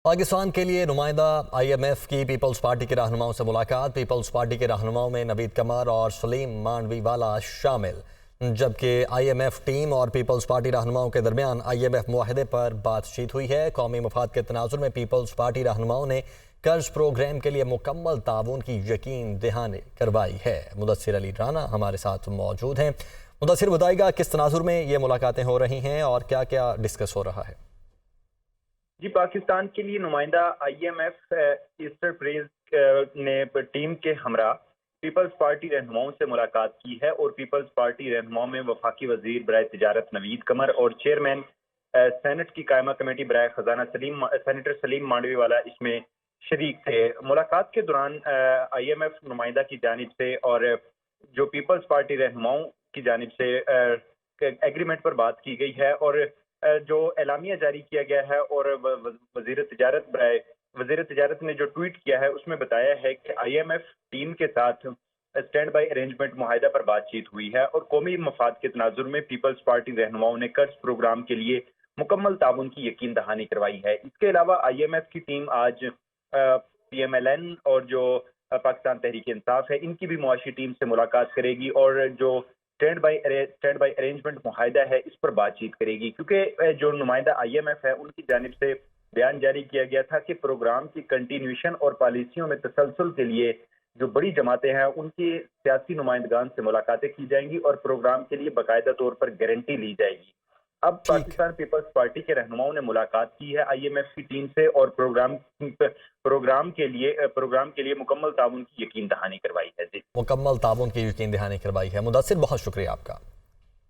پاکستان کے لیے نمائندہ آئی ایم ایف کی پیپلز پارٹی کے رہنماؤں سے ملاقات۔ پیپلز پارٹی کے رہنماؤں میں نوید قمر اور سلیم مانڈوی والا شامل، جبکہ آئی ایم ایف ٹیم اور پیپلز پارٹی رہنماؤں کے درمیان آئی ایم ایف معاہدے پر بات چیت ہوئی ہے۔ قومی مفاد کے تناظر میں پیپلز پارٹی رہنماؤں نے قرض پروگرام کے لیے مکمل تعاون کی یقین دہانی کروائی ہے۔ مدثر علی رانا ہمارے ساتھ موجود ہیں۔ مدثر، بتائے گا کس تناظر میں یہ ملاقاتیں ہو رہی ہیں اور کیا کیا ڈسکس ہو رہا ہے؟ جی، پاکستان کے لیے نمائندہ آئی ایم ایف ایسٹر پریز نے ٹیم کے ہمراہ پیپلز پارٹی رہنماؤں سے ملاقات کی ہے اور پیپلز پارٹی رہنماؤں میں وفاقی وزیر برائے تجارت نوید قمر اور چیئرمین سینٹ کی قائمہ کمیٹی برائے خزانہ سینیٹر سلیم مانڈوی والا اس میں شریک تھے۔ ملاقات کے دوران آئی ایم ایف نمائندہ کی جانب سے اور جو پیپلز پارٹی رہنماؤں کی جانب سے ایگریمنٹ پر بات کی گئی ہے اور جو اعلامیہ جاری کیا گیا ہے اور وزیر تجارت نے جو ٹویٹ کیا ہے اس میں بتایا ہے کہ آئی ایم ایف ٹیم کے ساتھ اسٹینڈ بائی ارینجمنٹ معاہدہ پر بات چیت ہوئی ہے اور قومی مفاد کے تناظر میں پیپلز پارٹی رہنماؤں نے قرض پروگرام کے لیے مکمل تعاون کی یقین دہانی کروائی ہے۔ اس کے علاوہ آئی ایم ایف کی ٹیم آج پی ایم ایل این اور جو پاکستان تحریک انصاف ہے ان کی بھی معاشی ٹیم سے ملاقات کرے گی اور جو اسٹینڈ بائی ارینجمنٹ معاہدہ ہے اس پر بات چیت کرے گی، کیونکہ جو نمائندہ آئی ایم ایف ہے ان کی جانب سے بیان جاری کیا گیا تھا کہ پروگرام کی کنٹینیوشن اور پالیسیوں میں تسلسل کے لیے جو بڑی جماعتیں ہیں ان کی سیاسی نمائندگان سے ملاقاتیں کی جائیں گی اور پروگرام کے لیے باقاعدہ طور پر گارنٹی لی جائے گی۔ اب پاکستان پیپلز پارٹی کے رہنماؤں نے ملاقات کی ہے آئی ایم ایف کی ٹیم سے اور پروگرام کے لیے مکمل تعاون کی یقین دہانی کروائی ہے۔ مکمل تعاون کی یقین دہانی کروائی ہے۔ مدثر، بہت شکریہ آپ کا۔